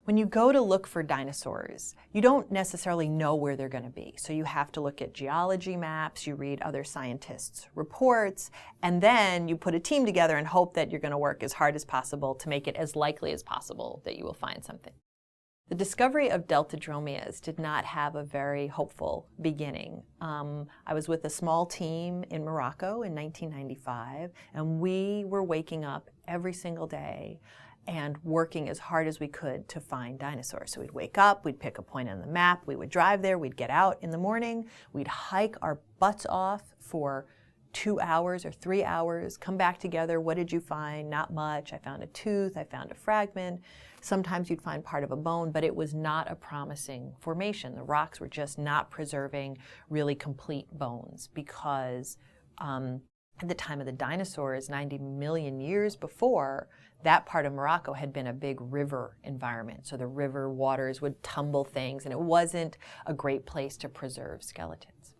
When you go to look for dinosaurs, you don't necessarily know where they're going to be. So you have to look at geology maps, you read other scientists' reports, and then you put a team together and hope that you're going to work as hard as possible to make it as likely as possible that you will find something. The discovery of Deltadromeus did not have a very hopeful beginning. I was with a small team in Morocco in 1995, and we were waking up every single day and working as hard as we could to find dinosaurs. So we'd wake up, we'd pick a point on the map, we would drive there, we'd get out in the morning, we'd hike our butts off for 2 hours or 3 hours, come back together. What did you find? Not much. I found a tooth, I found a fragment. Sometimes you'd find part of a bone, but it was not a promising formation. The rocks were just not preserving really complete bones because at the time of the dinosaurs, 90 million years before, that part of Morocco had been a big river environment. So the river waters would tumble things, and it wasn't a great place to preserve skeletons.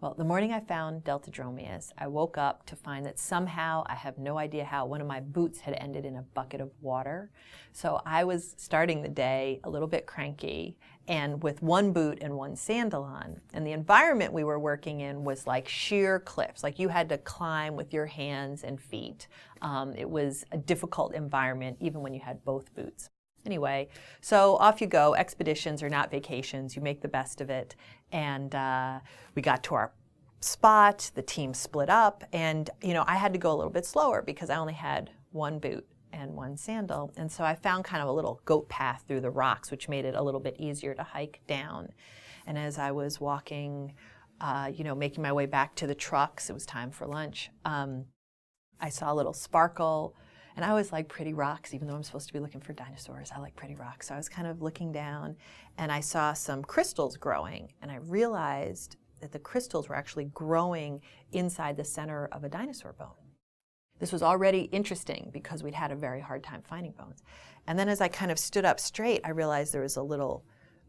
Well, the morning I found Deltadromeus, I woke up to find that somehow, I have no idea how, one of my boots had ended in a bucket of water. So I was starting the day a little bit cranky and with one boot and one sandal on. And the environment we were working in was like sheer cliffs, like you had to climb with your hands and feet. It was a difficult environment even when you had both boots. Anyway, so off you go. Expeditions are not vacations. You make the best of it. And we got to our spot. The team split up. And, you know, I had to go a little bit slower because I only had one boot and one sandal. And so I found kind of a little goat path through the rocks, which made it a little bit easier to hike down. And as I was walking, you know, making my way back to the trucks, it was time for lunch, I saw a little sparkle. And I always like pretty rocks, even though I'm supposed to be looking for dinosaurs. I like pretty rocks. So I was kind of looking down, and I saw some crystals growing. And I realized that the crystals were actually growing inside the center of a dinosaur bone. This was already interesting because we'd had a very hard time finding bones. And then as I kind of stood up straight, I realized there was a little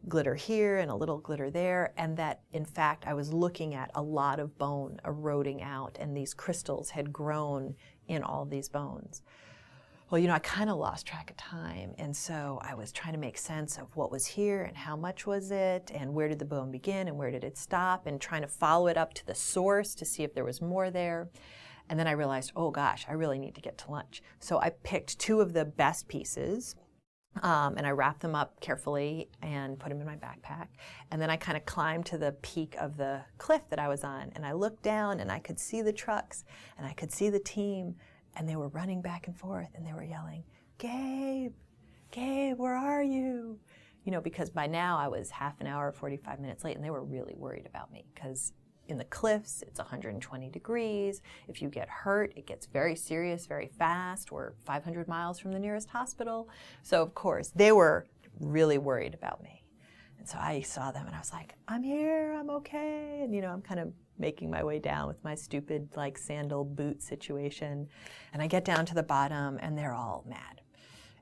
glitter here and a little glitter there, and that in fact I was looking at a lot of bone eroding out, and these crystals had grown in all of these bones. Well, you know, I kind of lost track of time, and so I was trying to make sense of what was here and how much was it, and where did the bone begin and where did it stop, and trying to follow it up to the source to see if there was more there. And then I realized, oh gosh, I really need to get to lunch. So I picked 2 of the best pieces, and I wrapped them up carefully and put them in my backpack. And then I kind of climbed to the peak of the cliff that I was on, and I looked down and I could see the trucks and I could see the team, and they were running back and forth and they were yelling, "Gabe, Gabe, where are you?" You know, because by now I was half an hour, 45 minutes late, and they were really worried about me because in the cliffs, it's 120 degrees. If you get hurt, it gets very serious very fast. We're 500 miles from the nearest hospital. So of course, they were really worried about me. And so I saw them and I was like, "I'm here, I'm okay." And you know, I'm kind of making my way down with my stupid like sandal boot situation. And I get down to the bottom and they're all mad.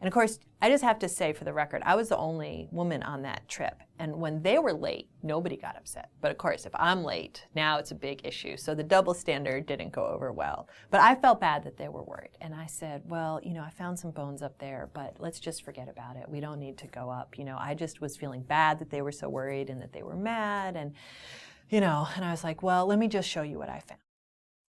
And of course, I just have to say for the record, I was the only woman on that trip. And when they were late, nobody got upset. But of course, if I'm late, now it's a big issue. So the double standard didn't go over well. But I felt bad that they were worried. And I said, well, you know, I found some bones up there, but let's just forget about it. We don't need to go up. You know, I just was feeling bad that they were so worried and that they were mad. And, you know, and I was like, well, let me just show you what I found.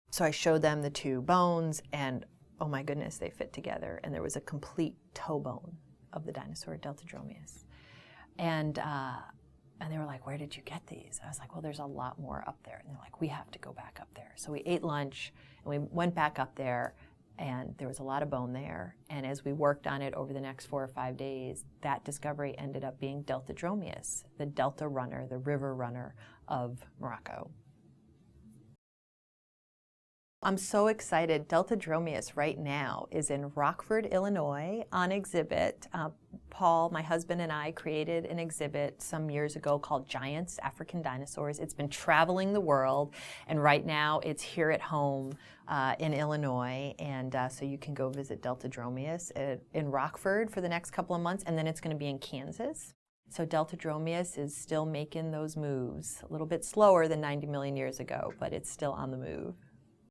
So I showed them the 2 bones, and oh my goodness, they fit together. And there was a complete toe bone of the dinosaur Deltadromeus. And they were like, "Where did you get these?" I was like, "Well, there's a lot more up there." And they're like, "We have to go back up there." So we ate lunch and we went back up there, and there was a lot of bone there. And as we worked on it over the next 4 or 5 days, that discovery ended up being Deltadromeus, the delta runner, the river runner of Morocco. I'm so excited. Deltadromeus right now is in Rockford, Illinois on exhibit. Paul, my husband, and I created an exhibit some years ago called Giants, African Dinosaurs. It's been traveling the world, and right now it's here at home in Illinois. And so you can go visit Deltadromeus in Rockford for the next couple of months, and then it's going to be in Kansas. So Deltadromeus is still making those moves, a little bit slower than 90 million years ago, but it's still on the move.